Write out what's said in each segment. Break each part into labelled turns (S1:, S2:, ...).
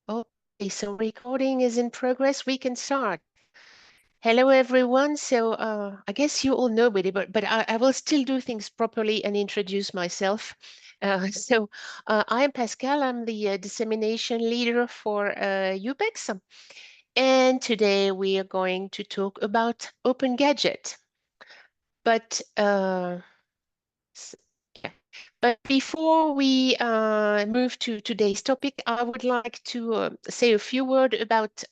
S1: Okay, so recording is in progress. We can start. Hello, everyone. So I guess you all know me, but I will still do things properly and introduce myself. I am Pascal. I'm the dissemination leader for EUPEX. And today we are going to talk about OpenGADGET. But yeah. But before we move to today's topic, I would like to say a few words about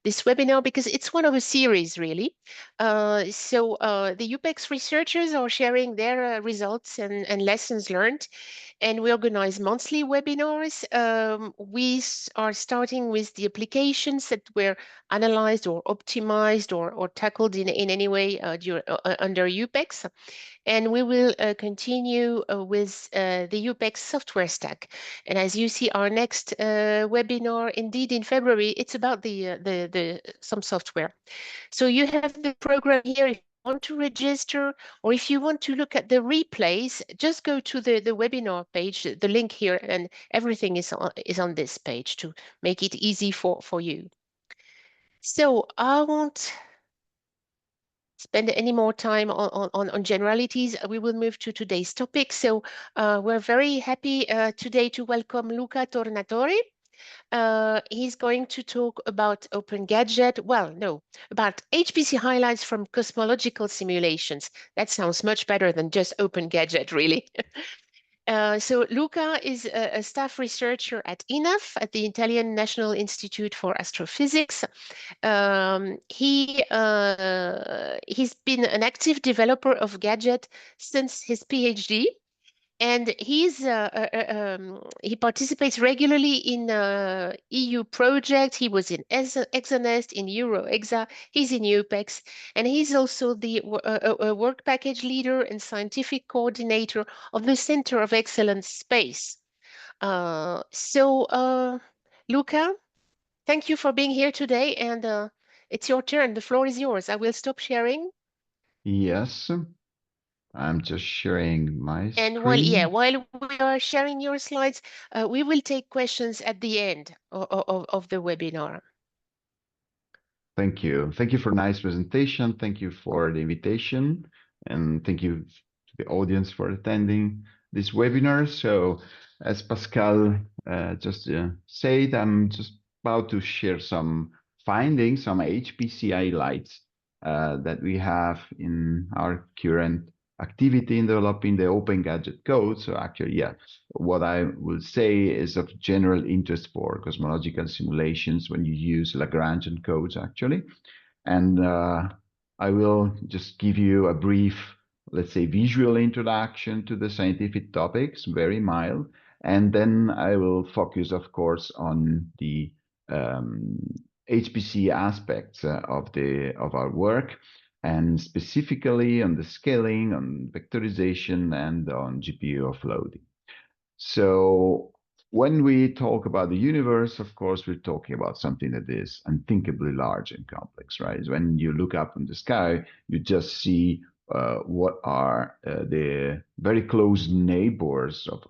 S1: this webinar because it's one of a series, really. The UPEX researchers are sharing their results and lessons learned, and we organize monthly webinars. We are starting with the applications that were analyzed or optimized or tackled in any way under UPEX. And we will continue with the UPEX software stack. And as you see, our next webinar, indeed in February, it's about some software. So you have the program here. If you want to register, or if you want to look at the replays, just go to the webinar page, the link here, and everything is on this page to make it easy for you. So I won't spend any more time on generalities. We will move to today's topic. So we're very happy today to welcome Luca Tornatore. He's going to talk about OpenGADGET. Well, no, about HPC highlights from Cosmological Simulations. That sounds much better than just OpenGADGET, really. So Luca is a staff researcher at INAF, at the Italian National Institute for Astrophysics. He's been an active developer of Gadget since his PhD, and he participates regularly in EU projects. He was in Exonest, in EuroExa. He's in EUPEX, and he's also the work package leader and scientific coordinator of the Center of Excellence Space. Luca, thank you for being here today, and it's your turn. The floor is yours. I will stop sharing.
S2: Yes, I'm just sharing my
S1: And
S2: screen.
S1: while we are sharing your slides, we will take questions at the end of the webinar.
S2: Thank you. Thank you for a nice presentation. Thank you for the invitation. And thank you to the audience for attending this webinar. So as Pascal just said, I'm just about to share some findings, some HPC highlights that we have in our current activity in developing the OpenGADGET code. So actually, yeah, what I will say is of general interest for cosmological simulations when you use Lagrangian codes, actually. And I will just give you a brief, let's say, visual introduction to the scientific topics, very mild. And then I will focus, of course, on the HPC aspects of our work, and specifically on the scaling, on vectorization, and on GPU offloading. So when we talk about the universe, of course, we're talking about something that is unthinkably large and complex, right? When you look up in the sky, you just see what are the very close neighbors of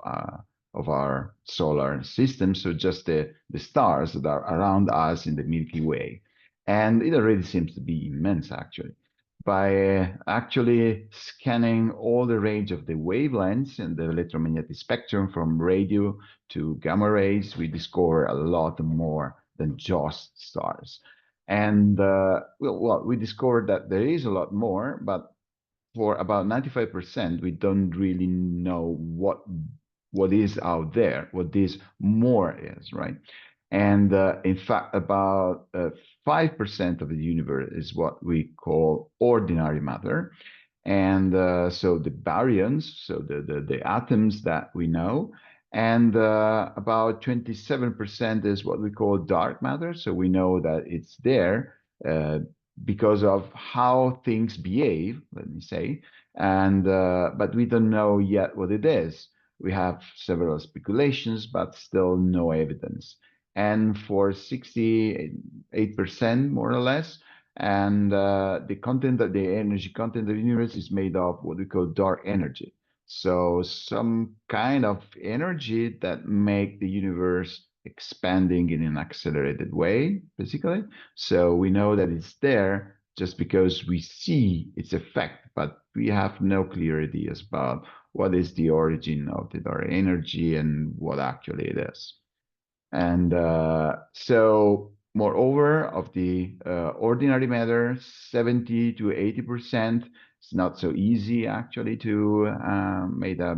S2: our solar system. So just the stars that are around us in the Milky Way. And it already seems to be immense, actually. By actually scanning all the range of the wavelengths in the electromagnetic spectrum from radio to gamma rays, we discover a lot more than just stars. And we discovered that there is a lot more, but for about 95%, we don't really know what is out there, what this more is, right? And in fact, about 5% of the universe is what we call ordinary matter. And so the baryons, so the atoms that we know, and about 27% is what we call dark matter. So we know that it's there because of how things behave, let me say, and but we don't know yet what it is. We have several speculations, but still no evidence. And for 68%, more or less, and the energy content of the universe is made of what we call dark energy. So some kind of energy that make the universe expanding in an accelerated way, basically. So we know that it's there just because we see its effect, but we have no clear ideas about what is the origin of the dark energy and what actually it is. And so, moreover, of the ordinary matter, 70 to 80%, it's not so easy actually to make a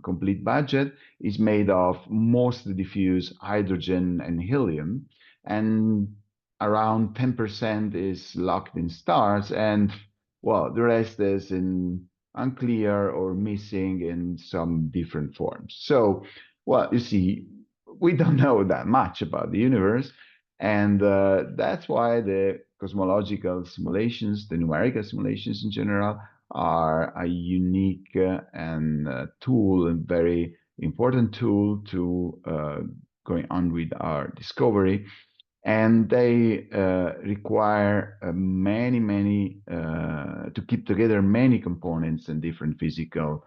S2: complete budget, is made of mostly diffuse hydrogen and helium. And around 10% is locked in stars. And well, the rest is in unclear or missing in some different forms. So, well, you see, we don't know that much about the universe. And that's why the cosmological simulations, the numerical simulations in general, are a unique and tool, and very important tool to going on with our discovery. And they require many to keep together many components and different physical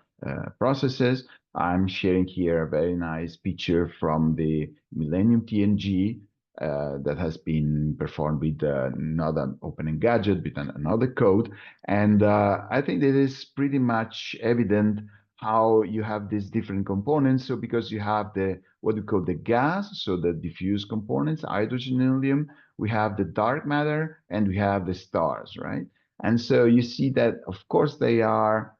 S2: processes. I'm sharing here a very nice picture from the Millennium TNG that has been performed with not an OpenGADGET, but another code. And I think it is pretty much evident how you have these different components. So because you have the what we call the gas, so the diffuse components, hydrogen and helium, we have the dark matter, and we have the stars, right? And so you see that, of course, they are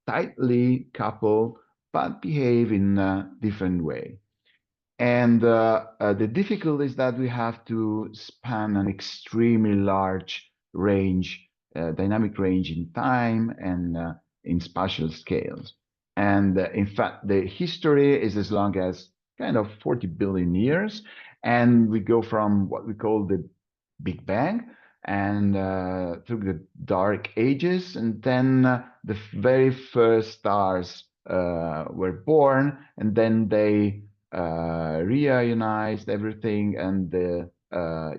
S2: tightly coupled, but behave in a different way. And the difficulty is that we have to span an extremely large range, dynamic range in time and in spatial scales. And in fact, the history is as long as kind of 40 billion years. And we go from what we call the Big Bang and through the dark ages. And then the very first stars were born, and then they reionized everything, and the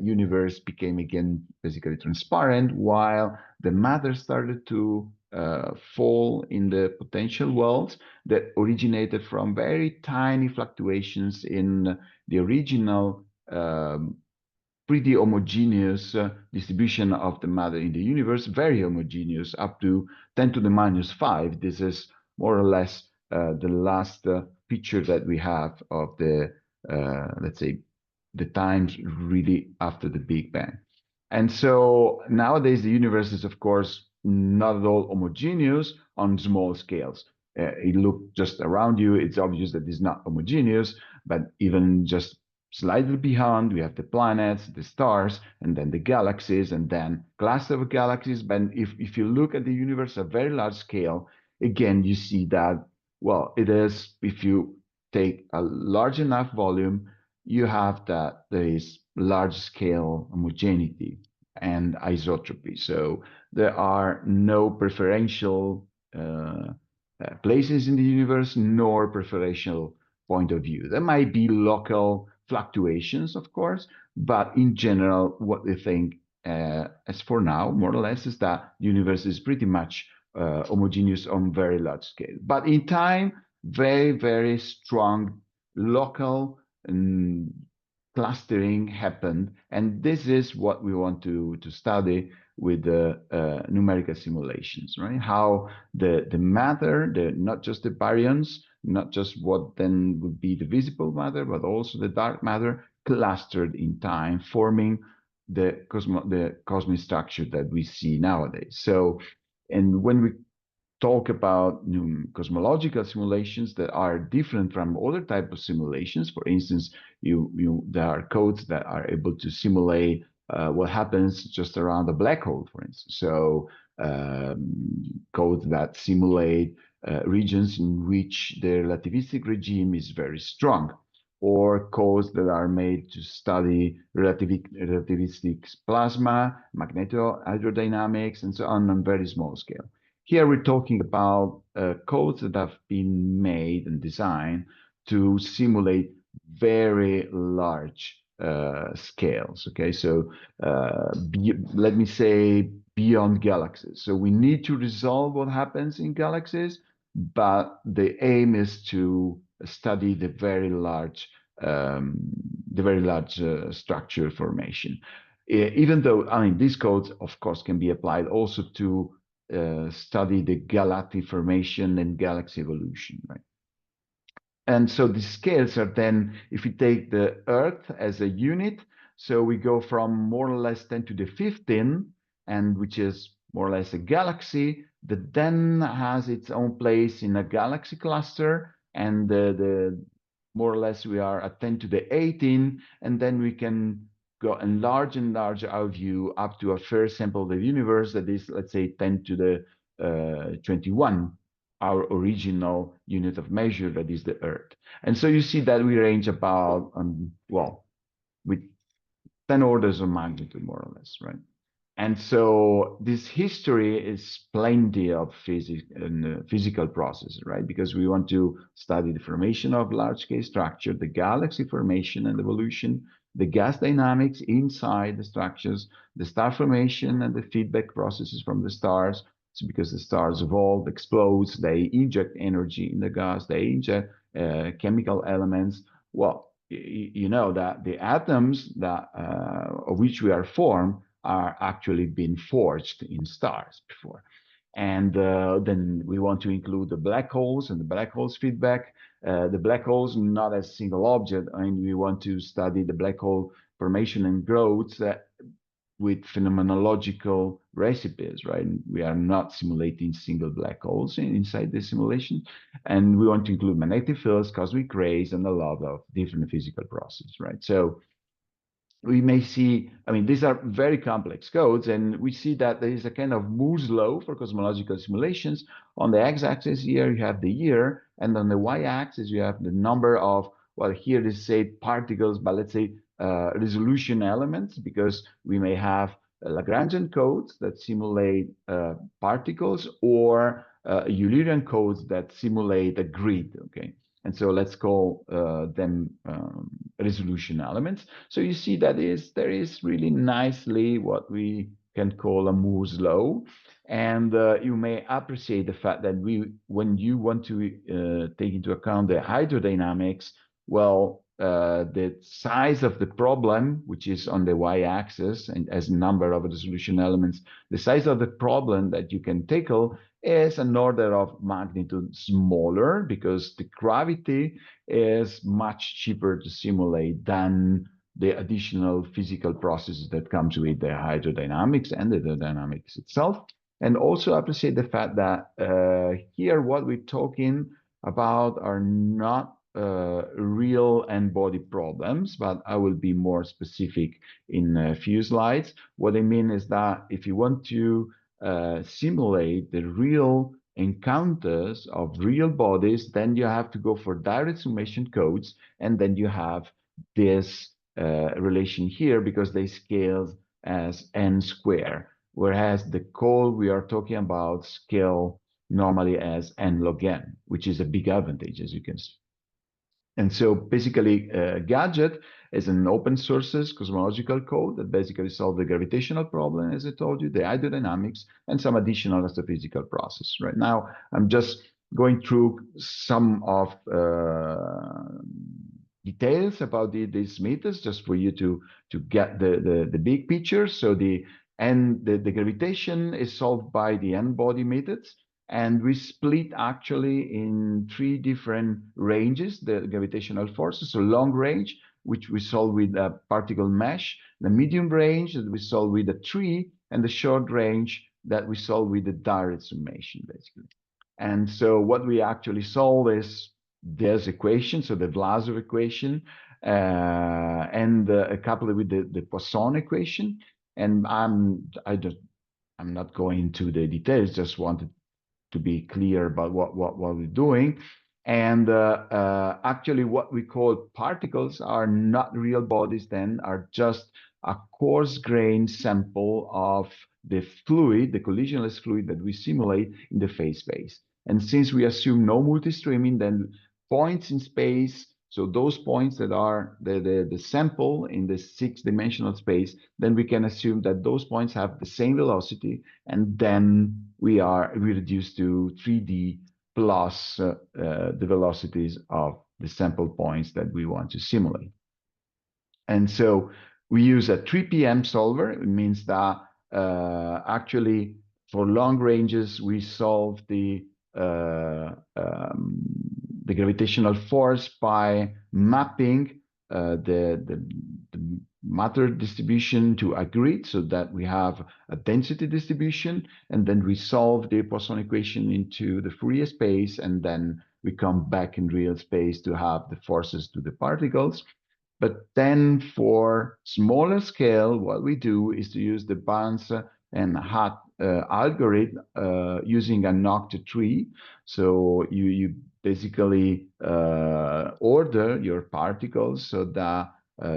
S2: universe became again basically transparent, while the matter started to fall in the potential worlds that originated from very tiny fluctuations in the original pretty homogeneous distribution of the matter in the universe, very homogeneous, up to 10 to the minus 5. This is more or less the last picture that we have of the, let's say, the times really after the Big Bang. And so nowadays the universe is, of course, not at all homogeneous on small scales. You look just around you, it's obvious that it's not homogeneous, but even just slightly behind, we have the planets, the stars, and then the galaxies, and then cluster of galaxies. But if you look at the universe at a very large scale, again, you see that, well, it is, if you take a large enough volume, you have that there is large scale homogeneity and isotropy. So there are no preferential places in the universe, nor preferential point of view. There might be local fluctuations, of course, but in general, what we think, as for now, more or less, is that the universe is pretty much homogeneous on very large scale. But in time, very strong local clustering happened, and this is what we want to study with the numerical simulations, right? How the matter, not just the baryons, not just what then would be the visible matter, but also the dark matter clustered in time, forming the cosmic structure that we see nowadays. So, and when we talk about cosmological simulations that are different from other type of simulations. For instance, there are codes that are able to simulate what happens just around a black hole, for instance. So codes that simulate regions in which the relativistic regime is very strong, or codes that are made to study relativistic plasma, magneto-hydrodynamics, and so on very small scale. Here we're talking about codes that have been made and designed to simulate very large scales. Okay, so let me say beyond galaxies. So we need to resolve what happens in galaxies, but the aim is to study the very large the very large structure formation. Even though, I mean, these codes, of course, can be applied also to study the galactic formation and galaxy evolution, right? And so the scales are then, if we take the Earth as a unit, so we go from more or less 10 to the 15, and which is more or less a galaxy that then has its own place in a galaxy cluster, and the more or less we are at 10 to the 18, and then we can go enlarge our view up to a first sample of the universe that is, let's say, 10 to the 21, our original unit of measure, that is the Earth. And so you see that we range about, well, with 10 orders of magnitude, more or less, right? And so this history is plenty of physics and physical processes, right? Because we want to study the formation of large-scale structure, the galaxy formation and evolution, the gas dynamics inside the structures, the star formation and the feedback processes from the stars. So because the stars evolve, explodes, they inject energy in the gas, they inject chemical elements. Well, you know that the atoms that of which we are formed are actually been forged in stars before. And then we want to include the black holes and the black holes feedback. The black holes not as a single object, and we want to study the black hole formation and growth with phenomenological recipes, right? We are not simulating single black holes inside the simulation. And we want to include magnetic fields, cosmic rays, and a lot of different physical processes, right? So we may see, I mean, these are very complex codes, and we see that there is a kind of Moore's law for cosmological simulations. On the x-axis here, you have the year, and on the y-axis, you have the number of, well, here they say particles, but let's say resolution elements, because we may have Lagrangian codes that simulate particles, or Eulerian codes that simulate a grid, okay? And so let's call them resolution elements. So you see that there is really nicely what we can call a Moore's law. And you may appreciate the fact that when you want to take into account the hydrodynamics, well, the size of the problem, which is on the y-axis and as number of resolution elements, the size of the problem that you can tackle is an order of magnitude smaller, because the gravity is much cheaper to simulate than the additional physical processes that comes with the hydrodynamics and the dynamics itself. And also appreciate the fact that here what we're talking about are not real n-body problems, but I will be more specific in a few slides. What I mean is that if you want to simulate the real encounters of real bodies, then you have to go for direct summation codes, and then you have this relation here because they scale as n square, whereas the code we are talking about scale normally as n log n, which is a big advantage, as you can see. And so basically, GADGET is an open sources cosmological code that basically solves the gravitational problem, as I told you, the hydrodynamics, and some additional astrophysical process. Right now, I'm just going through some of details about these methods, just for you to get the big picture. So the gravitation is solved by the n-body methods. And we split actually in 3 different ranges, the gravitational forces. So long range, which we solve with a particle mesh, the medium range that we solve with a tree, and the short range that we solve with the direct summation, basically. And so what we actually solve is this equation, so the Vlasov equation, and coupled with the Poisson equation. And I'm not going into the details, just wanted to be clear about what we're doing. And actually what we call particles are not real bodies, then are just a coarse grain sample of the fluid, the collisionless fluid that we simulate in the phase space. And since we assume no multi-streaming, then points in space, so those points that are the sample in the 6-dimensional space, then we can assume that those points have the same velocity, and then we reduce to 3D plus the velocities of the sample points that we want to simulate. And so we use a 3PM solver. It means that actually for long ranges, we solve the gravitational force by mapping the matter distribution to a grid so that we have a density distribution, and then we solve the Poisson equation into the Fourier space, and then we come back in real space to have the forces to the particles. But then for smaller scale, what we do is to use the Barnes and Hut algorithm using an octet tree. So you basically order your particles so that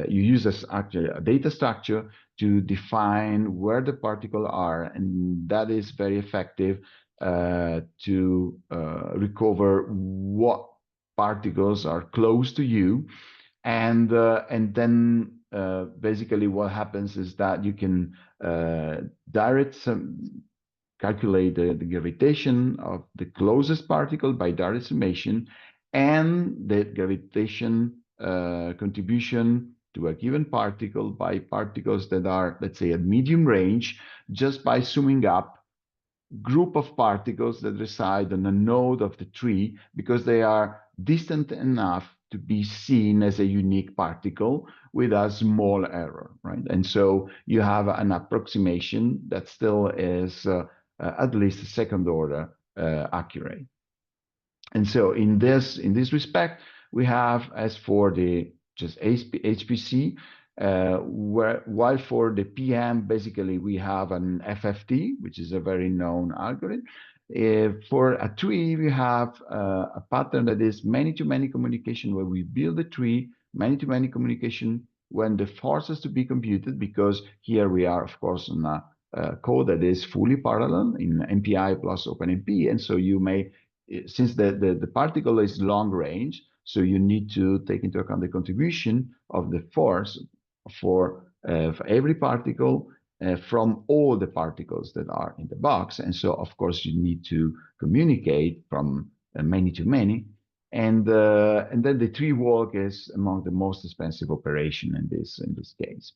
S2: you use actually a data structure to define where the particles are, and that is very effective to recover what particles are close to you. And then basically what happens is that you can calculate the gravitation of the closest particle by direct summation, and the gravitation contribution to a given particle by particles that are, let's say, at medium range, just by summing up group of particles that reside on a node of the tree, because they are distant enough to be seen as a unique particle with a small error, right? And so you have an approximation that still is at least second order accurate. And so in this respect, we have, as for the just HPC, while for the PM, basically we have an FFT, which is a very known algorithm. For a tree, we have a pattern that is many-to-many communication, where we build a tree, many-to-many communication when the forces to be computed, because here we are, of course, on a code that is fully parallel in MPI plus OpenMP. And so you may, since the particle is long range, so you need to take into account the contribution of the force for every particle from all the particles that are in the box. And so, of course, you need to communicate from many to many. And then the tree walk is among the most expensive operation in this case.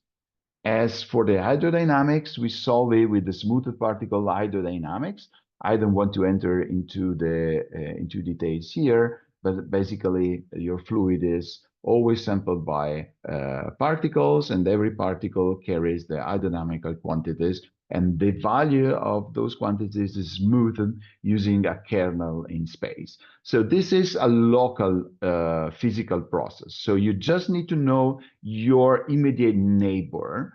S2: As for the hydrodynamics, we solve it with the smoothed particle hydrodynamics. I don't want to enter into details here, but basically your fluid is always sampled by particles, and every particle carries the hydrodynamical quantities, and the value of those quantities is smoothed using a kernel in space. So this is a local physical process. So you just need to know your immediate neighborhood,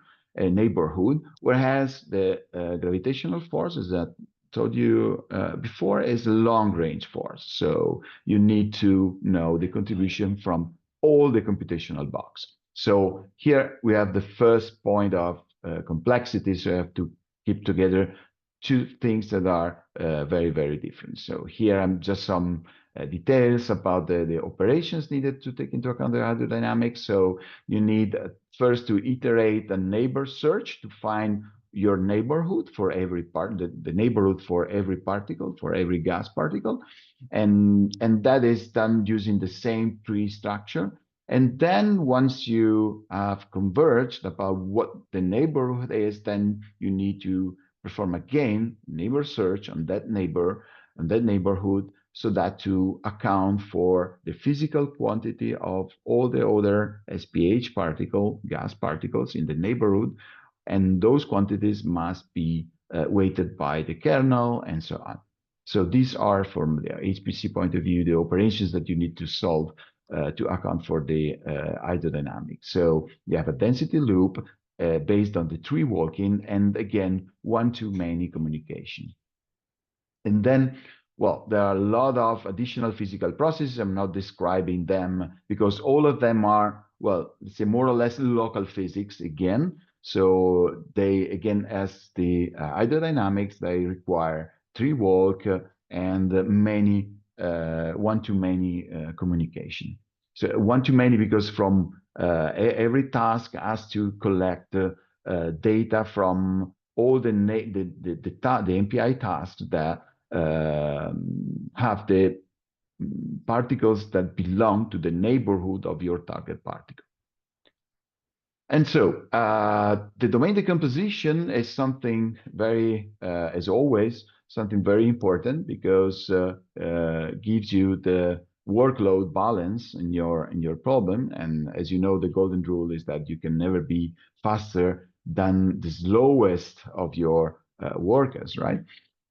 S2: whereas the gravitational forces that told you before is a long-range force. So you need to know the contribution from all the computational box. So here we have the first point of complexity. So you have to keep together two things that are very, very different. So here I'm just some details about the operations needed to take into account the hydrodynamics. So you need first to iterate a neighbor search to find your neighborhood for every part, the neighborhood for every particle, for every gas particle. And that is done using the same tree structure. And then once you have converged about what the neighborhood is, then you need to perform again neighbor search on that neighborhood, so that to account for the physical quantity of all the other SPH gas particles in the neighborhood, and those quantities must be weighted by the kernel and so on. So these are, from the HPC point of view, the operations that you need to solve to account for the hydrodynamics. So you have a density loop based on the tree walking, and again, one-to-many communication. And then, well, there are a lot of additional physical processes. I'm not describing them because all of them are, well, let's say more or less local physics again. So they, again, as the hydrodynamics, they require tree walk and many one-to-many communication. So one-to-many because from every task has to collect data from all the MPI tasks that have the particles that belong to the neighborhood of your target particle. And so the domain decomposition is something very, as always, something very important because gives you the workload balance in your problem. And as you know, the golden rule is that you can never be faster than the slowest of your workers, right?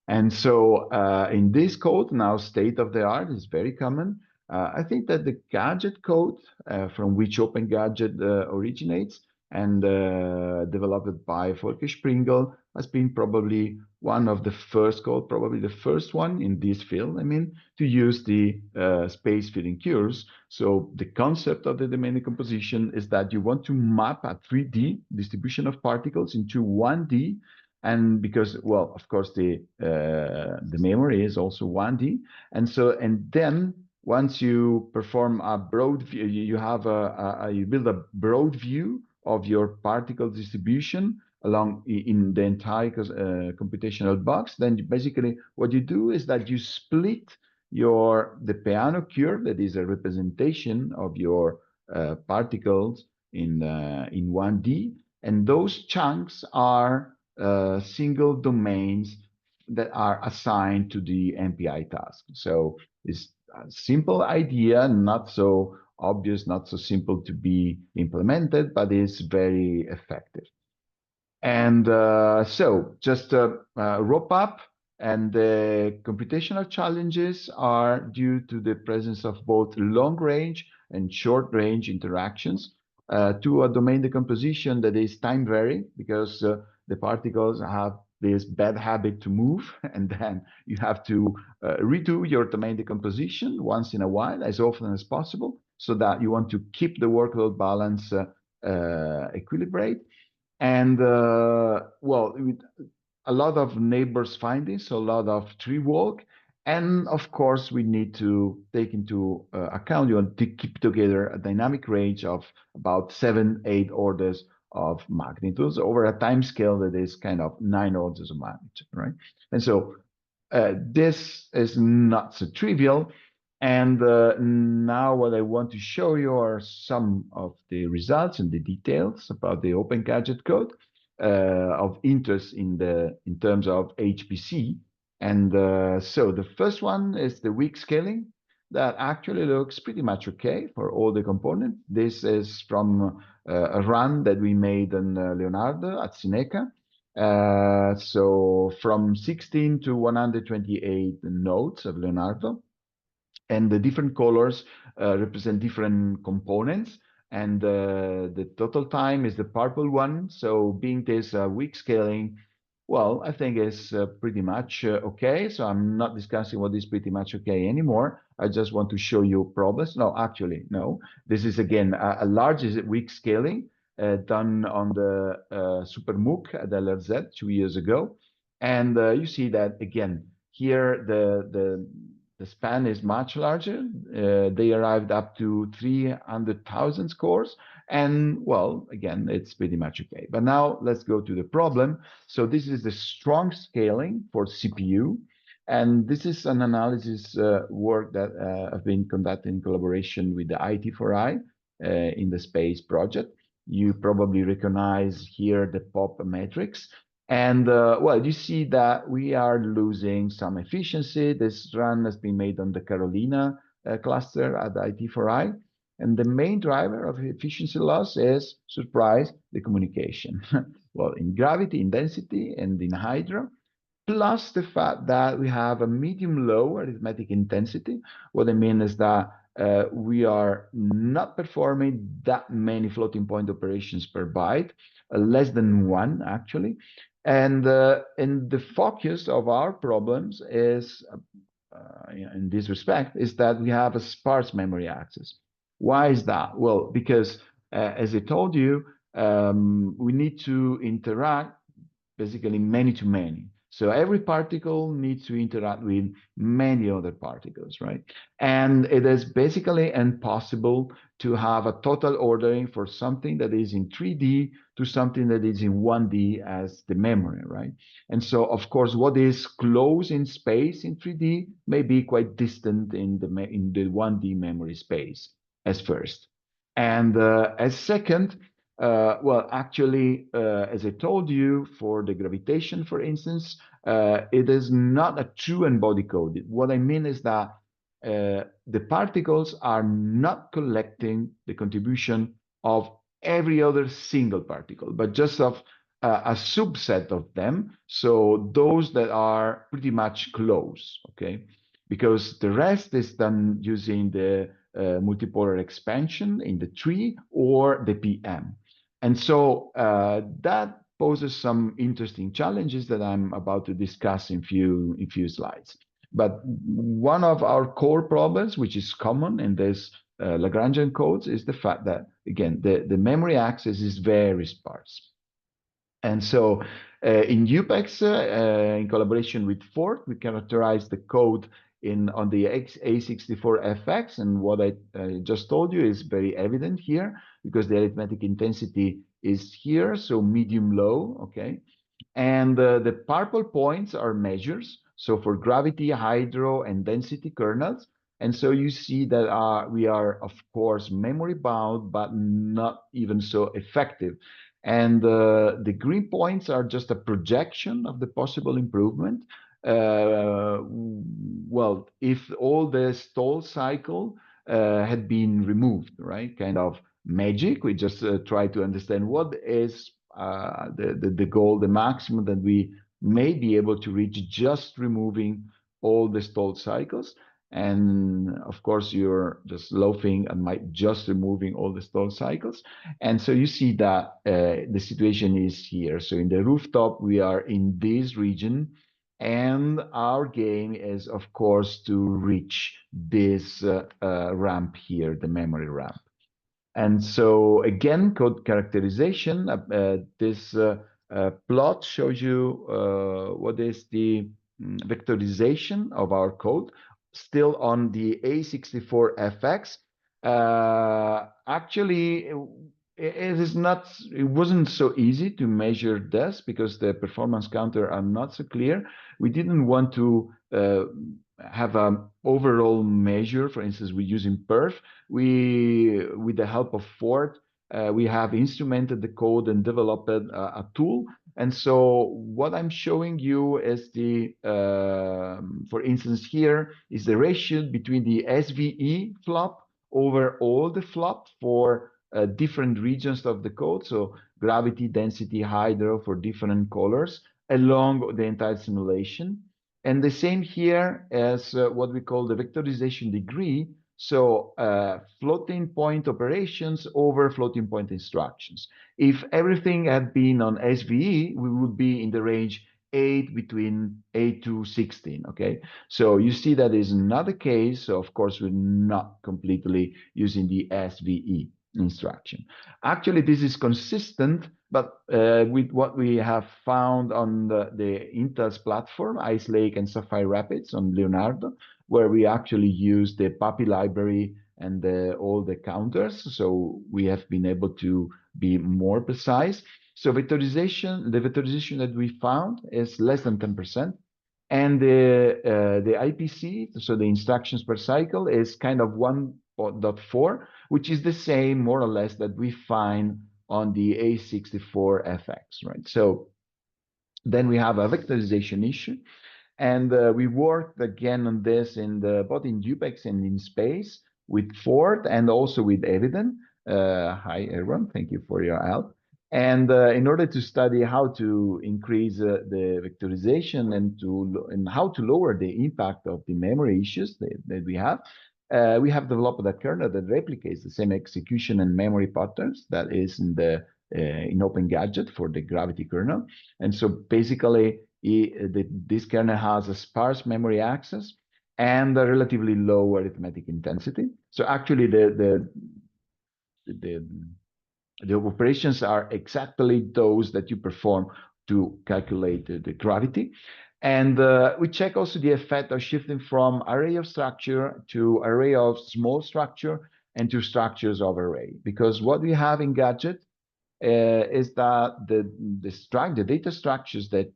S2: And so in this code, now state of the art is very common. I think that the gadget code from which OpenGADGET originates and developed by Volker Springel has been probably one of the first code, probably the first one in this field, I mean, to use the space filling cures. So the concept of the domain decomposition is that you want to map a 3D distribution of particles into 1D, and because, well, of course, the memory is also 1D, and so, and then once you perform a broad view, you have you build a broad view of your particle distribution along in the entire computational box. Then basically what you do is that you split the piano curve, that is a representation of your particles in 1D, and those chunks are single domains that are assigned to the MPI task. So it's a simple idea, not so obvious, not so simple to be implemented, but it's very effective. And so just wrap up, and the computational challenges are due to the presence of both long-range and short-range interactions to a domain decomposition that is time-varying, because the particles have this bad habit to move, and then you have to redo your domain decomposition once in a while, as often as possible, so that you want to keep the workload balance equilibrate. And well, with a lot of neighbors findings, a lot of tree walk, and of course we need to take into account, you want to keep together a dynamic range of about 7-8 orders of magnitudes over a time scale that is kind of 9 orders of magnitude, right? And so this is not so trivial. And now what I want to show you are some of the results and the details about the OpenGADGET code of interest in terms of HPC. And so the first one is the weak scaling that actually looks pretty much okay for all the components. This is from a run that we made on Leonardo at Sineca. So from 16 to 128 nodes of Leonardo, and the different colors represent different components, and the total time is the purple one. So being this weak scaling, well, I think it's pretty much okay. So I'm not discussing what is pretty much okay anymore. I just want to show you problems. No, actually, no. This is again a large weak scaling done on the SuperMOOC at LRZ 2 years ago. And you see that again, here the span is much larger. They arrived up to 300,000 scores. And well, again, it's pretty much okay. But now let's go to the problem. So this is the strong scaling for CPU. And this is an analysis work that I've been conducting in collaboration with the IT4I in the space project. You probably recognize here the POP matrix. And well, you see that we are losing some efficiency. This run has been made on the Carolina cluster at IT4I. And the main driver of efficiency loss is, surprise, the communication. Well, in gravity, in density, and in hydro, plus the fact that we have a medium-low arithmetic intensity. What I mean is that we are not performing that many floating point operations per byte, less than 1 actually. And the focus of our problems is, in this respect, is that we have a sparse memory access. Why is that? Well, because as I told you, we need to interact basically many to many. So every particle needs to interact with many other particles, right? And it is basically impossible to have a total ordering for something that is in 3D to something that is in 1D as the memory, right? And so, of course, what is close in space in 3D may be quite distant in the 1D memory space as first. And as second, well, actually, as I told you, for the gravitation, for instance, it is not a true n-body code. What I mean is that the particles are not collecting the contribution of every other single particle, but just of a subset of them. So those that are pretty much close, okay? Because the rest is done using the multipolar expansion in the tree or the PM. And so that poses some interesting challenges that I'm about to discuss in few slides. But one of our core problems, which is common in this Lagrangian codes, is the fact that, again, the memory access is very sparse. And so in EUPEX, in collaboration with Ford, we characterize the code on the A64FX. And what I just told you is very evident here because the arithmetic intensity is here, so medium-low, okay? And the purple points are measures. So for gravity, hydro, and density kernels. And so you see that we are, of course, memory bound, but not even so effective. And the green points are just a projection of the possible improvement. Well, if all the stall cycle had been removed, right? Kind of magic. We just try to understand what is the goal, the maximum that we may be able to reach just removing all the stalled cycles. And of course, you're just loafing and just removing all the stalled cycles. And so you see that the situation is here. So in the rooftop, we are in this region. And our game is, of course, to reach this ramp here, the memory ramp. And so again, code characterization, this plot shows you what is the vectorization of our code, still on the A64FX. Actually, it wasn't so easy to measure this because the performance counter are not so clear. We didn't want to have an overall measure. For instance, we're using perf. With the help of Ford, we have instrumented the code and developed a tool. And so what I'm showing you is for instance, here is the ratio between the SVE flop over all the flop for different regions of the code. So gravity, density, hydro for different colors along the entire simulation. And the same here as what we call the vectorization degree. So floating point operations over floating point instructions. If everything had been on SVE, we would be in the range 8 between 8 to 16, okay? So you see that is not the case. So of course, we're not completely using the SVE instruction. Actually, this is consistent, but with what we have found on the Intel's platform, Ice Lake and Sapphire Rapids on Leonardo, where we actually use the PAPI library and all the counters. So we have been able to be more precise. So the vectorization that we found is less than 10%. And the IPC, so the instructions per cycle, is kind of 1.4, which is the same, more or less, that we find on the A64FX, right? So then we have a vectorization issue. And we worked again on this both in EUPEX and in space with Ford and also with Eviden. Hi, everyone. Thank you for your help. And in order to study how to increase the vectorization and how to lower the impact of the memory issues that we have developed a kernel that replicates the same execution and memory patterns that is in OpenGADGET for the gravity kernel. And so basically, this kernel has a sparse memory access and a relatively low arithmetic intensity. So actually, the operations are exactly those that you perform to calculate the gravity. And we check also the effect of shifting from array of structure to array of small structure and to structures of array. Because what we have in Gadget is that the data structures that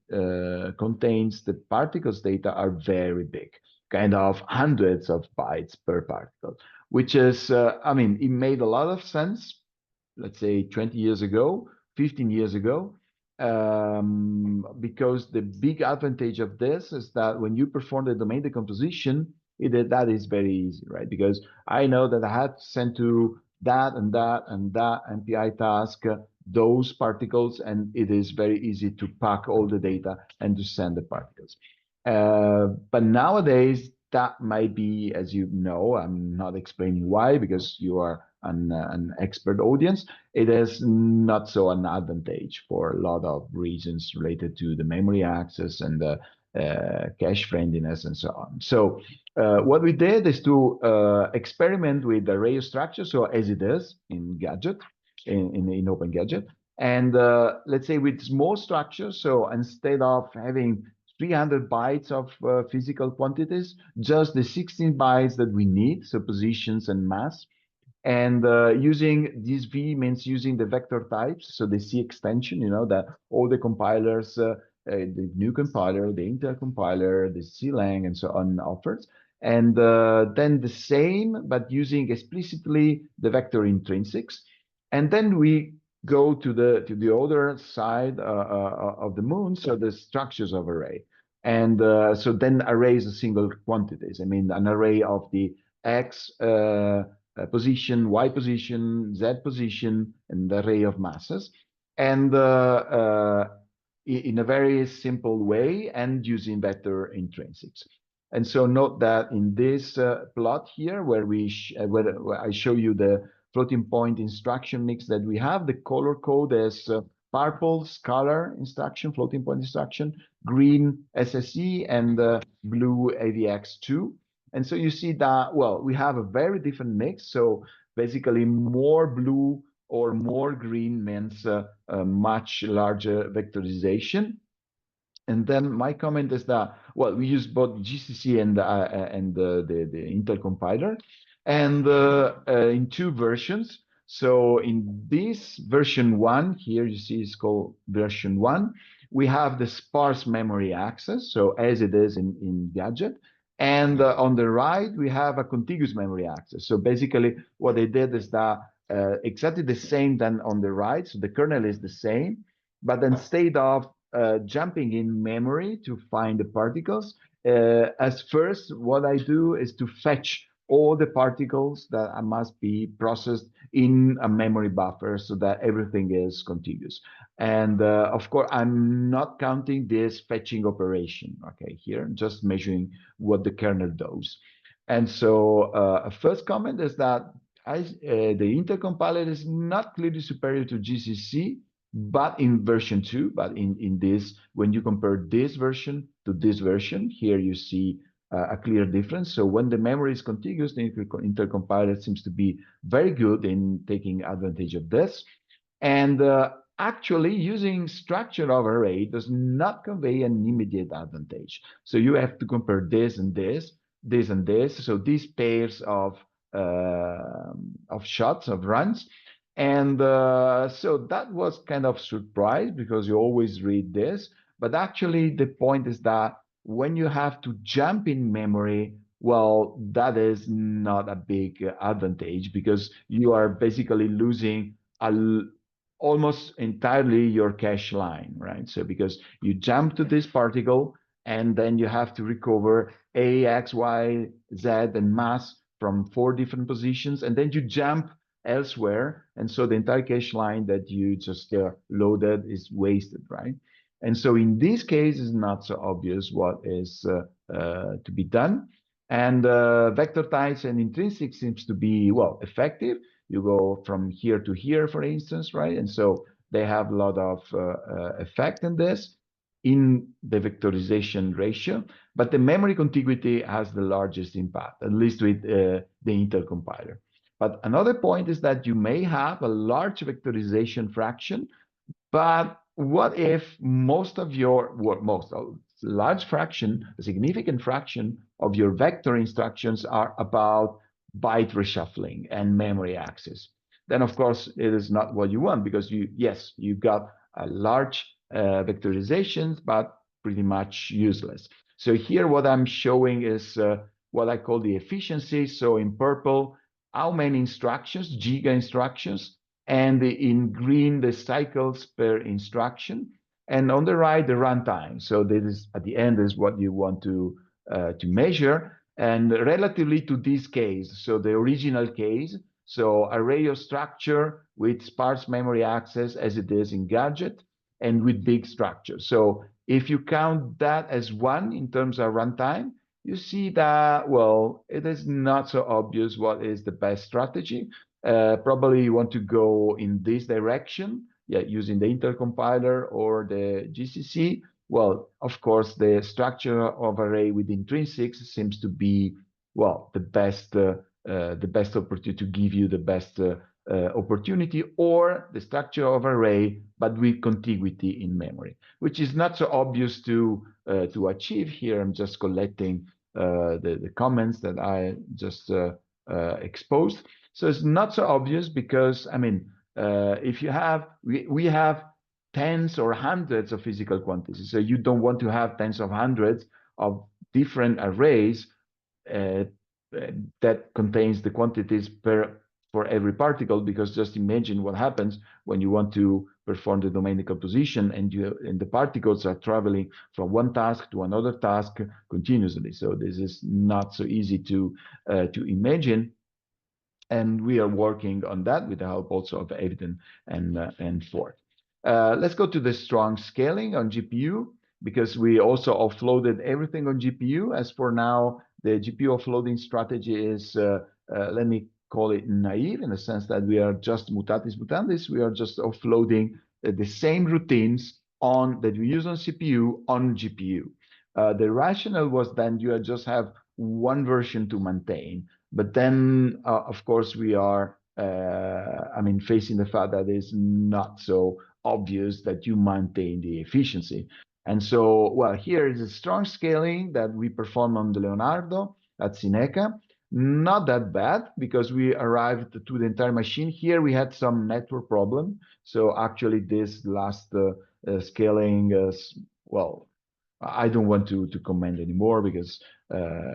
S2: contains the particles data are very big, kind of hundreds of bytes per particle, which is, I mean, it made a lot of sense, let's say 20 years ago, 15 years ago, because the big advantage of this is that when you perform the domain decomposition, that is very easy, right? Because I know that I had to send to that and that and that MPI task those particles, and it is very easy to pack all the data and to send the particles. But nowadays, that might be, as you know, I'm not explaining why, because you are an expert audience. It is not so an advantage for a lot of reasons related to the memory access and the cache friendliness and so on. So what we did is to experiment with array of structures, so as it is in Gadget, in OpenGADGET. And let's say with small structures, so instead of having 300 bytes of physical quantities, just the 16 bytes that we need, so positions and mass. And using this V means using the vector types, so the C extension, you know, that all the compilers, the new compiler, the Intel compiler, the CLang, and so on offers. And then the same, but using explicitly the vector intrinsics. And then we go to the other side of the moon, so the structures of array. And so then arrays are single quantities. I mean, an array of the X position, Y position, Z position, and the array of masses. And in a very simple way and using vector intrinsics. And so note that in this plot here, where where I show you the floating point instruction mix that we have, the color code is purple scalar instruction, floating point instruction, green SSE, and blue AVX2. And so you see that, well, we have a very different mix. So basically more blue or more green means a much larger vectorization. And then my comment is that, well, we use both GCC and the Intel compiler, and in two versions. So in this version 1, here you see it's called version 1, we have the sparse memory access, so as it is in Gadget. And on the right, we have a contiguous memory access. So basically what they did is that exactly the same then on the right, so the kernel is the same, but instead of jumping in memory to find the particles, as first, what I do is to fetch all the particles that must be processed in a memory buffer so that everything is contiguous. And of course, I'm not counting this fetching operation, okay, here, just measuring what the kernel does. And so a first comment is that the Intel compiler is not clearly superior to GCC, but in version 2, but in this, when you compare this version to this version, here you see a clear difference. So when the memory is contiguous, the Intel compiler seems to be very good in taking advantage of this. And actually using structure of array does not convey an immediate advantage. So you have to compare this and this, this and this. So these pairs of shots, of runs. And so that was kind of surprise because you always read this. But actually the point is that when you have to jump in memory, well, that is not a big advantage because you are basically losing almost entirely your cache line, right? So because you jump to this particle and then you have to recover A, X, Y, Z, and mass from 4 different positions, and then you jump elsewhere. And so the entire cache line that you just loaded is wasted, right? And so in this case, it's not so obvious what is to be done. And vector types and intrinsic seems to be, well, effective. You go from here to here, for instance, right? And so they have a lot of effect in this, in the vectorization ratio, but the memory contiguity has the largest impact, at least with the Intel compiler. But another point is that you may have a large vectorization fraction, but what if most of your, large fraction, a significant fraction of your vector instructions are about byte reshuffling and memory access? then of course it is not what you want, because you got a large vectorizations, but pretty much useless. So here what I'm showing is what I call the efficiency. So in purple, how many instructions, giga instructions, and in green, the cycles per instruction. And on the right, the runtime. So this is, at the end, is what you want to measure. And relatively to this case, so the original case, so array of structure with sparse memory access as it is in Gadget, and with big structure. So if you count that as one in terms of runtime, you see that, well, it is not so obvious what is the best strategy. Probably you want to go in this direction, yeah, using the intercompiler or the GCC. Well, of course, the structure of array with intrinsics seems to be, well, the best opportunity to give you the best opportunity, or the structure of array, but with contiguity in memory, which is not so obvious to achieve here. I'm just collecting the comments that I just exposed. So it's not so obvious because, I mean, if you have, we have tens or hundreds of physical quantities. So you don't want to have tens of hundreds of different arrays that contains the quantities for every particle, because just imagine what happens when you want to perform the domain decomposition and the particles are traveling from one task to another task continuously. So this is not so easy to imagine. And we are working on that with the help also of Aviden and Ford. Let's go to the strong scaling on GPU, because we also offloaded everything on GPU. As for now, the GPU offloading strategy is, let me call it naive, in the sense that we are just mutatis mutandis. We are just offloading the same routines that we use on CPU on GPU. The rationale was then you just have one version to maintain. But then, of course, we are, I mean, facing the fact that it's not so obvious that you maintain the efficiency. And so, well, here is a strong scaling that we perform on the Leonardo at Cineca. Not that bad, because we arrived to the entire machine. Here we had some network problem. So actually this last scaling is, well, I don't want to comment anymore, because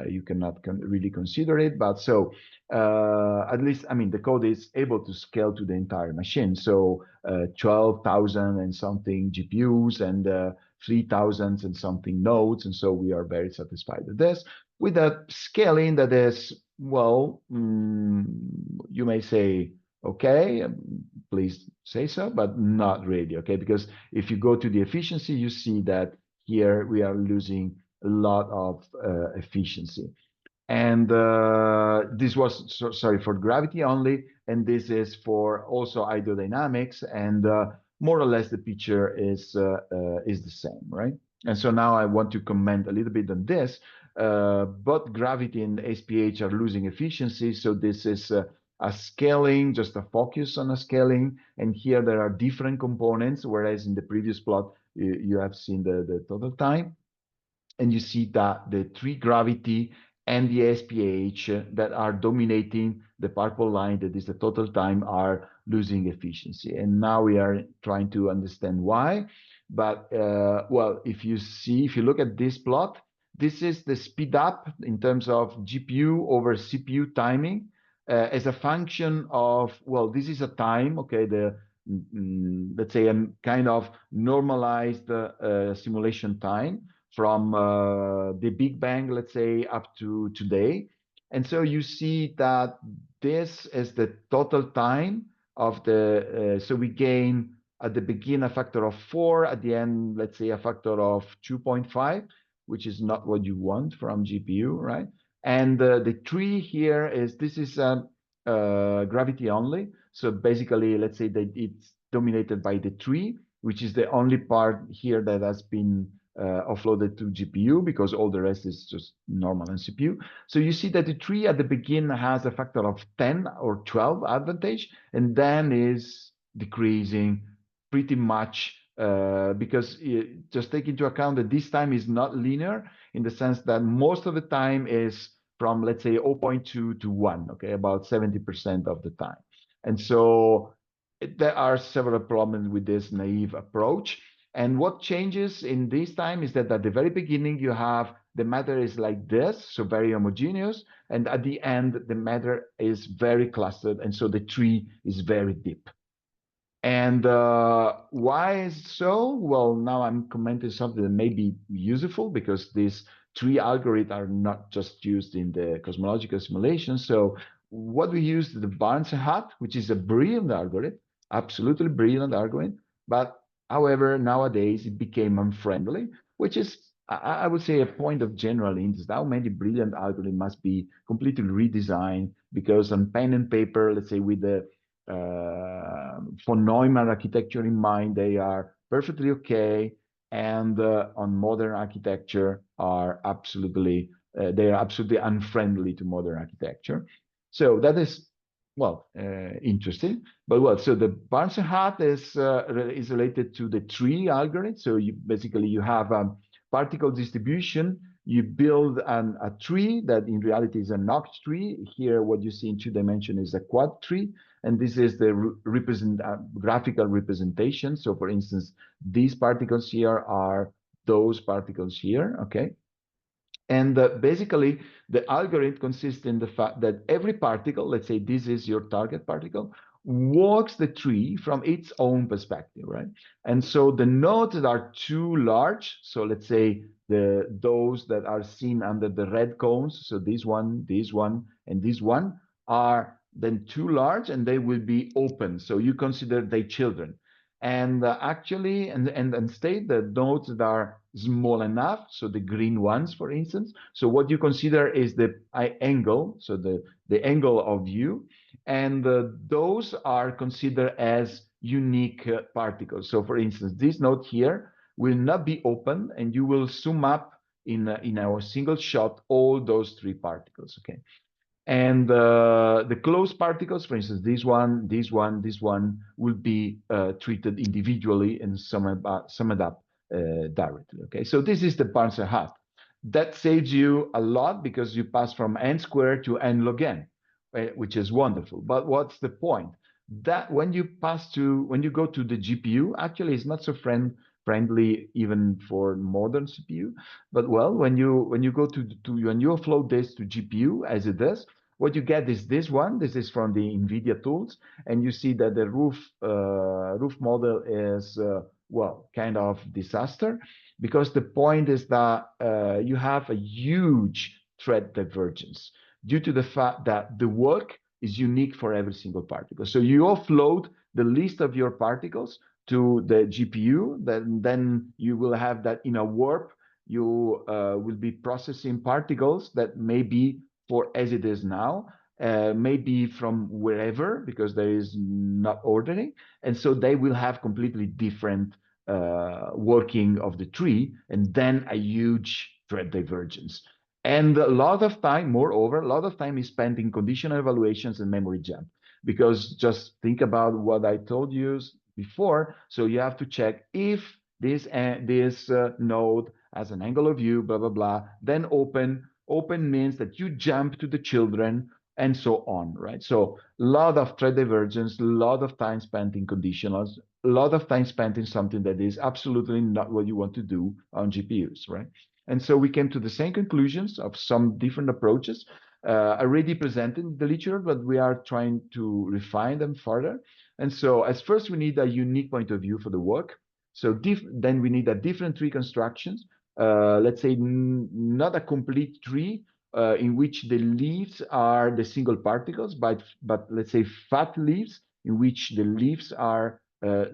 S2: you cannot really consider it. But so at least, I mean, the code is able to scale to the entire machine. So 12,000 and something GPUs and 3,000 and something nodes. And so we are very satisfied with this. With a scaling that is, well, you may say, okay, please say so, but not really, okay? Because if you go to the efficiency, you see that here we are losing a lot of efficiency. And this was, sorry, for gravity only, and this is for also hydrodynamics, and more or less the picture is the same, right? And so now I want to comment a little bit on this. Both gravity and SPH are losing efficiency, so this is a scaling, just a focus on a scaling, and here there are different components, whereas in the previous plot you have seen the total time, and you see that the tree gravity and the SPH that are dominating the purple line, that is the total time, are losing efficiency. And now we are trying to understand why. But well, if you look at this plot, this is the speed up in terms of GPU over CPU timing as a function of, well, this is a time, okay, let's say a kind of normalized simulation time from the Big Bang, let's say, up to today. And so you see that this is the total time of the, so we gain at the beginning a factor of 4, at the end, let's say a factor of 2.5, which is not what you want from GPU, right? And the tree here is, this is gravity only. So basically, let's say that it's dominated by the tree, which is the only part here that has been offloaded to GPU, because all the rest is just normal and CPU. So you see that the tree at the beginning has a factor of 10 or 12 advantage, and then is decreasing pretty much because just take into account that this time is not linear, in the sense that most of the time is from, let's say, 0.2 to 1, okay, about 70% of the time. And so there are several problems with this naive approach. And what changes in this time is that at the very beginning, you have the matter is like this, so very homogeneous. And at the end, the matter is very clustered. And so the tree is very deep. And why is so? Well, now I'm commenting something that may be useful because these three algorithms are not just used in the cosmological simulation. So what we use the Barnes and Hut, which is a brilliant algorithm, absolutely brilliant algorithm. But however, nowadays it became unfriendly, which is, I would say, a point of general interest. How many brilliant algorithms must be completely redesigned because on pen and paper, let's say with the von Neumann architecture in mind, they are perfectly okay, and on modern architecture are absolutely they are absolutely unfriendly to modern architecture. So that is interesting. But well, so the Barnes and Hut is related to the tree algorithm. So you basically you have a particle distribution. You build a tree that in reality is a notch tree. Here, what you see in 2 dimension is a quad tree. And this is the graphical representation. So for instance, these particles here are those particles here, okay? And basically, the algorithm consists in the fact that every particle, let's say this is your target particle, walks the tree from its own perspective, right? And so the nodes that are too large, so let's say those that are seen under the red cones, so this one, and this one, are then too large and they will be open. So you consider they children. And actually, and state the nodes that are small enough, so the green ones, for instance. So what you consider is the angle, so the angle of view, and those are considered as unique particles. So for instance, this node here will not be open, and you will sum up in our single shot all those three particles, okay? And the closed particles, for instance, this one, will be treated individually and summed up directly. Okay, so this is the Barnes and Hut. That saves you a lot because you pass from n squared to n log n, which is wonderful. But what's the point? That when you go to the GPU, actually, it's not so friendly even for modern CPU. But well, when you go when you offload this to GPU as it is, what you get is this one. This is from the NVIDIA tools, and you see that the roof model is kind of disaster because the point is that you have a huge thread divergence due to the fact that the work is unique for every single particle. So you offload the list of your particles to the GPU, then you will have that in a warp. You will be processing particles that may be for as it is now, maybe from wherever, because there is not ordering. And so they will have completely different working of the tree, and then a huge thread divergence. And a lot of time, moreover, a lot of time is spent in conditional evaluations and memory jump, because just think about what I told you before. So you have to check if this node has an angle of view, blah, blah, blah, then open. Open means that you jump to the children and so on, right? So a lot of thread divergence, a lot of time spent in conditionals, a lot of time spent in something that is absolutely not what you want to do on GPUs, right? And so we came to the same conclusions of some different approaches already presented in the literature, but we are trying to refine them further. And so as first, we need a unique point of view for the work. So then we need a different tree constructions. Let's say not a complete tree in which the leaves are the single particles, but let's say fat leaves in which the leaves are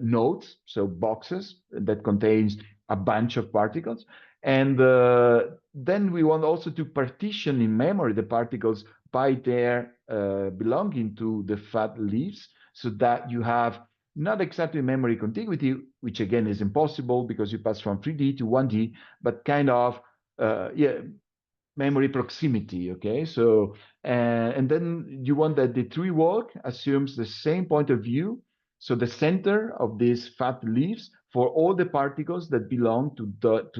S2: nodes, so boxes that contains a bunch of particles. And then we want also to partition in memory the particles by their belonging to the fat leaves, so that you have not exactly memory contiguity, which again is impossible because you pass from 3D to 1D, but kind of memory proximity. Okay, so and then you want that the tree walk assumes the same point of view, so the center of these fat leaves for all the particles that belong to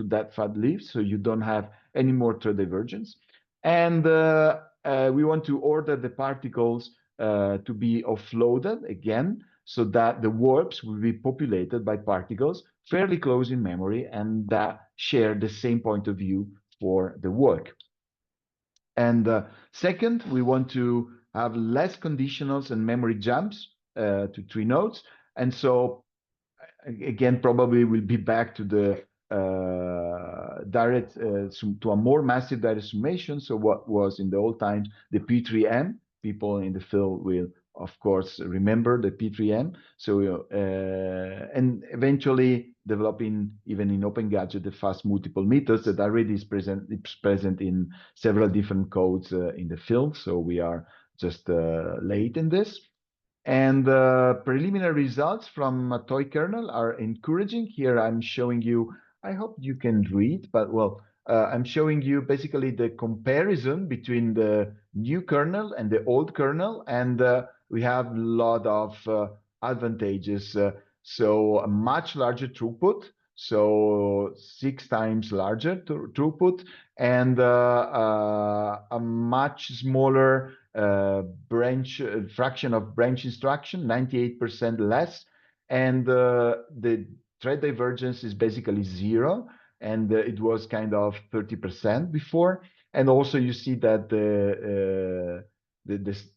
S2: that fat leaf, so you don't have any more thread divergence. And we want to order the particles to be offloaded again, so that the warps will be populated by particles fairly close in memory and that share the same point of view for the work. And second, we want to have less conditionals and memory jumps to 3 nodes. And so again, probably we'll be back to the to a more massive direct summation. So what was in the old times the P3M, people in the field will of course remember the P3M. So and eventually developing even in OpenGADGET the fast multiple methods that already is present in several different codes in the field. So we are just late in this. And preliminary results from a toy kernel are encouraging. Here I'm showing you, I hope you can read, but well, I'm showing you basically the comparison between the new kernel and the old kernel. And we have a lot of advantages. So a much larger throughput, so 6 times larger throughput, and a much smaller fraction of branch instruction, 98% less, and the thread divergence is basically 0, and it was kind of 30% before. And also you see that the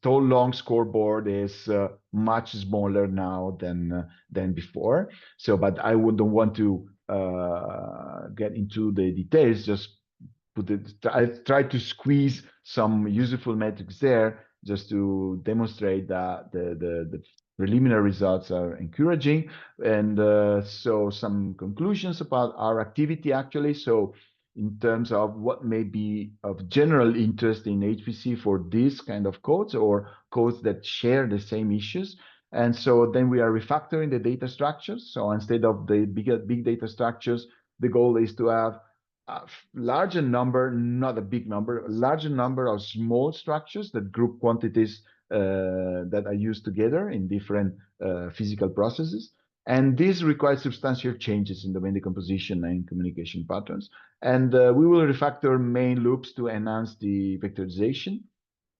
S2: tall long scoreboard is much smaller now than before. So, but I wouldn't want to get into the details, just I tried to squeeze some useful metrics there just to demonstrate that the preliminary results are encouraging. And so some conclusions about our activity actually. So in terms of what may be of general interest in HPC for this kind of codes or codes that share the same issues. And so then we are refactoring the data structures. So instead of the big data structures, the goal is to have a larger number, not a big number, a larger number of small structures that group quantities that are used together in different physical processes. And this requires substantial changes in domain decomposition and communication patterns. And we will refactor main loops to enhance the vectorization.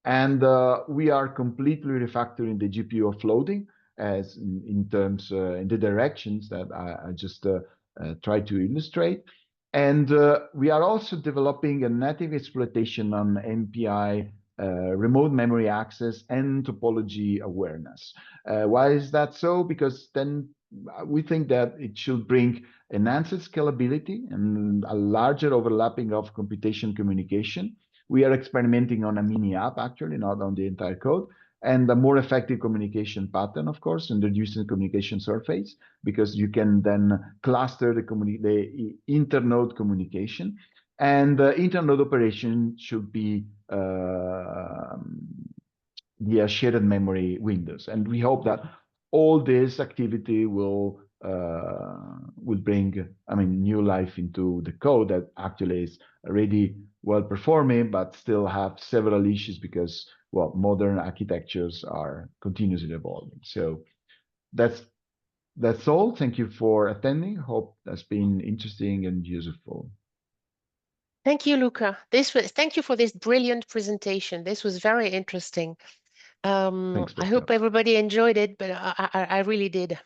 S2: And we are completely refactoring the GPU offloading as in terms in the directions that I just tried to illustrate. And we are also developing a native exploitation on MPI, remote memory access, and topology awareness. Why is that so? Because then we think that it should bring enhanced scalability and a larger overlapping of computation communication. We are experimenting on a mini app, actually, not on the entire code, and a more effective communication pattern, of course, and reducing communication surface, because you can then cluster the internode communication. And internode operation should be via shared memory windows. And we hope that all this activity will bring, I mean, new life into the code that actually is already well performing, but still have several issues because, well, modern architectures are continuously evolving. So that's all. Thank you for attending. Hope that's been interesting and useful.
S1: Thank you, Luca. Thank you for this brilliant presentation. This was very interesting.
S2: Thanks,
S1: I hope everybody enjoyed it, but I really did.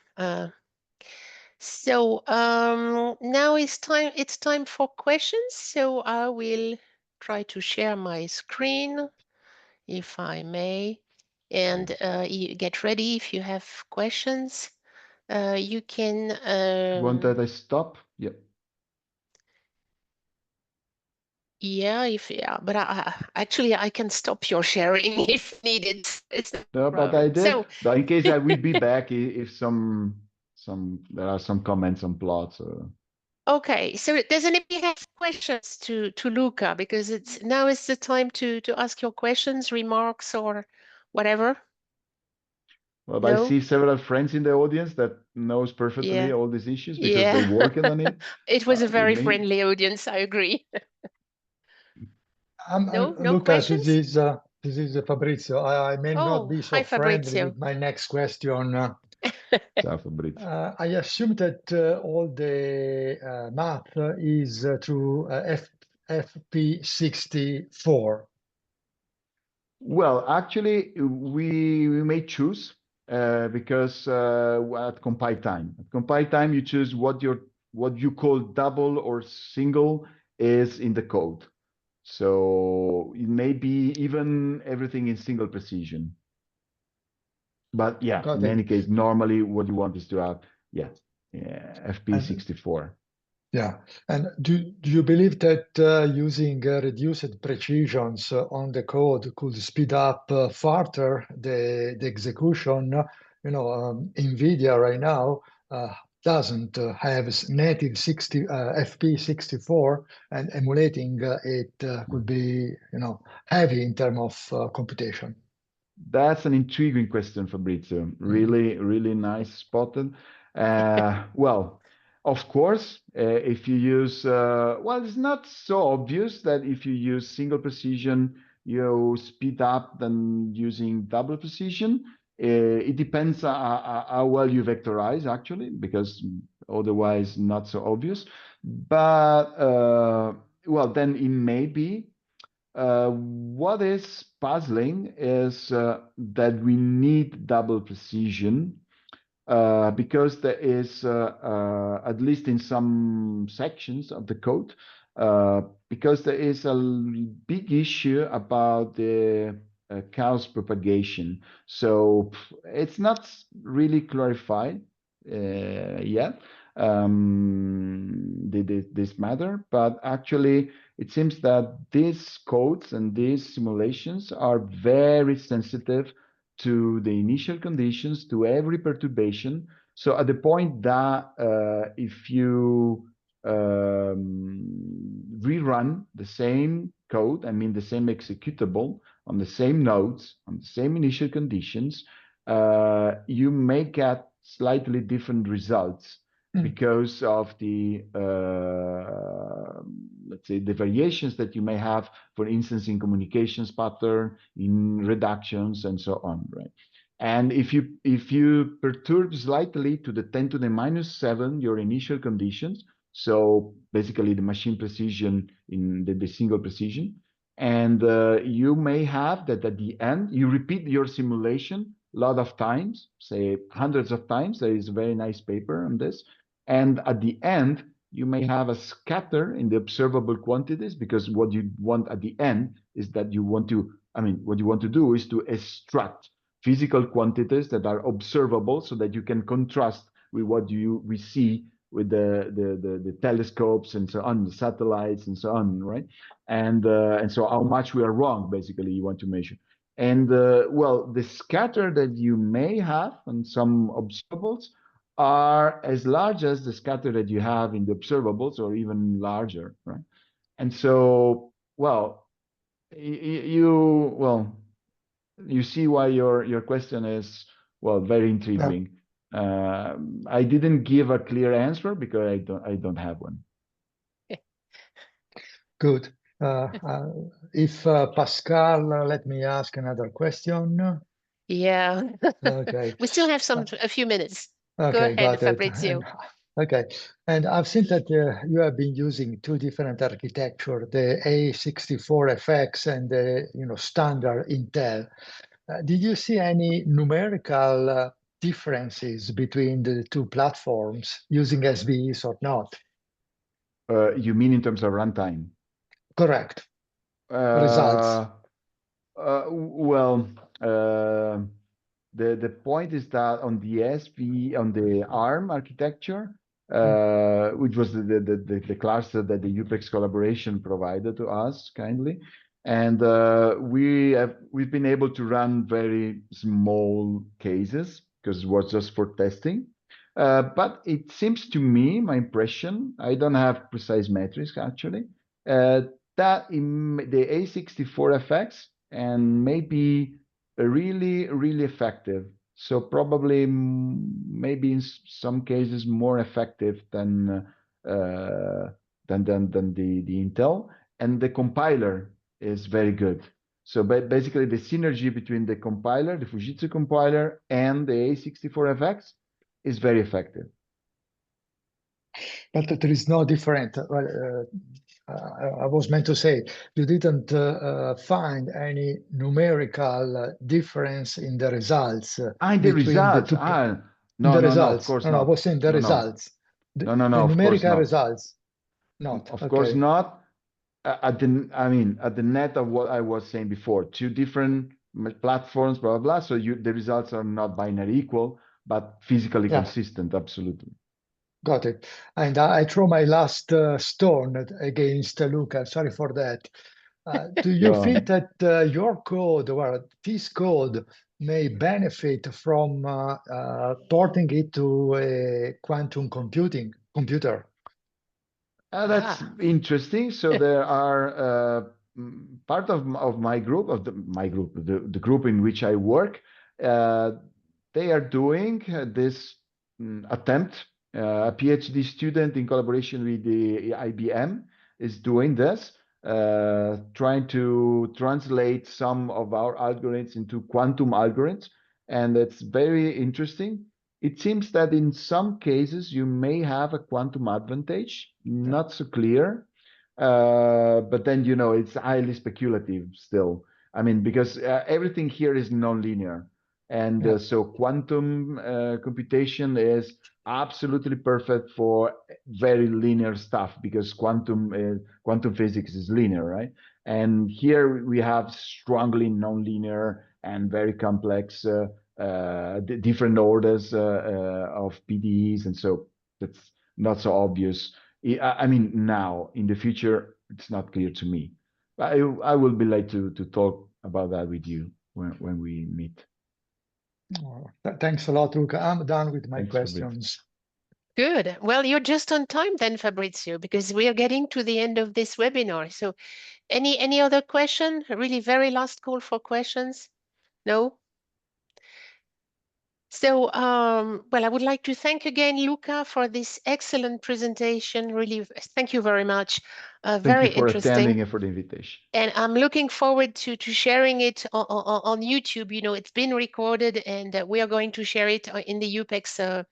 S1: So now it's time for questions. So I will try to share my screen, if I may, and you get ready if you have questions. You can.
S2: Want that I stop? Yep.
S1: Yeah, but actually I can stop your sharing if needed. It's no
S2: But I
S1: problem.
S2: did.
S1: So
S2: But in case I will be back if there are some comments on plots.
S1: okay, so does anybody have questions to Luca? Because now is the time to ask your questions, remarks, or whatever.
S2: Well, I
S1: No?
S2: see several friends in the audience that knows perfectly
S1: Yeah.
S2: all these issues because they
S1: Yeah.
S2: worked on it
S1: It was a
S2: with
S1: very
S2: me.
S1: friendly audience, I agree. No
S3: Luca, this
S1: questions?
S3: is Fabrizio. I may not
S1: Oh,
S3: be
S1: hi
S3: so friendly
S1: Fabrizio.
S3: with my next question.
S2: Ciao, Fabrizio.
S3: I assume that all the math is through FP64.
S2: Well, actually, we may choose because at compile time. At compile time, you choose what you call double or single is in the code. So it may be even everything in single precision. But yeah,
S3: Got
S2: in
S3: it.
S2: any case, normally what you want is to have, yeah, FP64.
S3: Yeah. And do you believe that using reduced precisions on the code could speed up further the execution? NVIDIA right now doesn't have native 60 FP64, and emulating it could be, heavy in terms of computation.
S2: That's an intriguing question, Fabrizio. Really, really nice spotted. Well, of course, if you use, well, it's not so obvious that if you use single precision, you speed up than using double precision. It depends how well you vectorize, actually, because otherwise not so obvious. But, well, then it may be. What is puzzling is that we need double precision because there is, at least in some sections of the code, because there is a big issue about the chaos propagation. So it's not really clarified yet, this matter, but actually it seems that these codes and these simulations are very sensitive to the initial conditions, to every perturbation. So at the point that if you rerun the same code, I mean the same executable on the same nodes, on the same initial conditions, you may get slightly different results because of the, let's say, the variations that you may have, for instance, in communications pattern, in reductions, and so on, right? And if you perturb slightly to the 10 to the -7 your initial conditions, so basically the machine precision in the single precision, and you may have that at the end you repeat your simulation a lot of times, say hundreds of times. There is a very nice paper on this, and at the end you may have a scatter in the observable quantities, because what you want at the end is that you want to, I mean, what you want to do is to extract physical quantities that are observable so that you can contrast with what we see with the telescopes and so on, the satellites and so on, right? And so how much we are wrong, basically, you want to measure. And well, the scatter that you may have on some observables are as large as the scatter that you have in the observables, or even larger, right? And so, well, you see why your question is, well, very intriguing. I didn't give a clear answer because I don't have one.
S3: Good. If Pascal, let me ask another question.
S1: Yeah.
S3: Okay.
S1: We still have a few minutes. Go
S3: Okay,
S1: ahead,
S3: got it.
S1: Fabrizio.
S3: Okay, and I've seen that you have been using two different architecture, the A64FX and the standard Intel. Did you see any numerical differences between the two platforms using SVEs or not?
S2: You mean in terms of runtime?
S3: Correct. Results.
S2: Well, the point is that on the on the ARM architecture, which was the cluster that the EUPEX collaboration provided to us kindly, and we've been able to run very small cases because it was just for testing. But it seems to me, my impression, I don't have precise metrics actually, that in the A64FX and maybe really, really effective. So probably maybe in some cases more effective than the Intel, and the compiler is very good. So basically the synergy between the compiler, the Fujitsu compiler, and the A64FX is very effective.
S3: But there is no different. I was meant to say, you didn't find any numerical difference in the results
S2: In the
S3: between the
S2: results.
S3: two.
S2: No,
S3: the
S2: no,
S3: results.
S2: no, of course
S3: No,
S2: not.
S3: I was saying the
S2: No, no.
S3: results.
S2: No, no,
S3: The
S2: no, of course
S3: numerical
S2: not.
S3: results. Not.
S2: Of
S3: Okay.
S2: course not. At the net of what I was saying before, two different platforms, blah, blah, blah. So the results are not binary equal, but physically
S3: Yeah.
S2: consistent, absolutely.
S3: Got it. And I throw my last stone against Luca. Sorry for that. Do you
S2: No.
S3: feel that your code or this code may benefit from porting it to a quantum computer?
S2: That's interesting. So there are part of my group, the group in which I work, they are doing this attempt. A PhD student in collaboration with the IBM is doing this, trying to translate some of our algorithms into quantum algorithms, and it's very interesting. It seems that in some cases you may have a quantum advantage, not so clear. But then, it's highly speculative still. I mean, because everything here is nonlinear. And so quantum computation is absolutely perfect for very linear stuff because quantum physics is linear, right? And here we have strongly nonlinear and very complex different orders of PDEs, and so that's not so obvious. I mean, now in the future, it's not clear to me. I will be like to talk about that with you when we meet.
S3: Thanks a lot, Luca. I'm done with my
S2: Thanks,
S3: questions.
S1: Good. Well, you're just on time then, Fabrizio, because we are getting to the end of this webinar. So any other question? Really very last call for questions? No? So, well, I would like to thank again Luca for this excellent presentation. Really, thank you very much.
S2: Thank
S1: Very
S2: you for
S1: interesting.
S2: attending and for the invitation.
S1: And I'm looking forward to sharing it on YouTube. It's been recorded, and we are going to share it in the EUPEX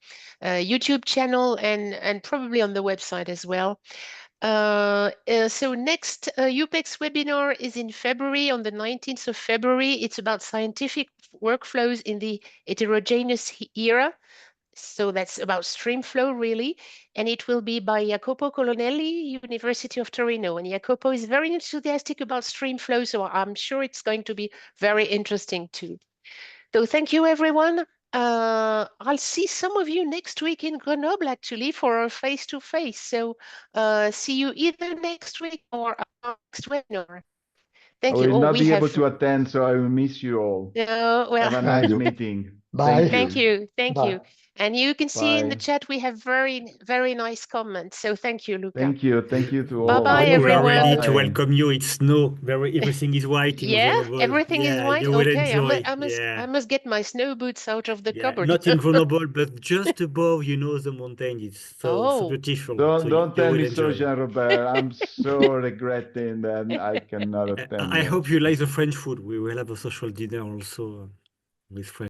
S1: YouTube channel and probably on the website as well. So next EUPEX webinar is in February, on the 19th of February. It's about scientific workflows in the heterogeneous era. So that's about streamflow, really. And it will be by Jacopo Colonnelli, University of Torino. And Jacopo is very enthusiastic about streamflow, so I'm sure it's going to be very interesting too. So thank you, everyone. I'll see some of you next week in Grenoble, actually, for a face-to-face. So see you either next week or next webinar. Thank
S2: I
S1: you.
S2: will not be able
S1: have...
S2: to attend, so I will miss you all.
S1: Well,
S2: Have a nice meeting.
S3: Bye.
S1: Thank you. Thank you. And you can see in the
S2: Bye.
S1: chat we have very, very nice comments. So thank you, Luca.
S2: Thank you. Thank you to all.
S1: Bye-bye,
S4: We are
S1: everyone.
S4: ready to welcome you. It's snow. Everything is white in
S1: Yeah,
S4: Grenoble.
S1: everything is white.
S4: You will
S1: Okay,
S4: enjoy.
S1: I must get my snow boots out of the cupboard.
S4: Not in Grenoble, but just above, the mountain. It's so beautiful.
S2: Don't tell me so,
S4: enjoy.
S2: Jean-Robert. I'm so regretting that I cannot attend.
S4: I hope you like the French food. We will have a social dinner also with friends.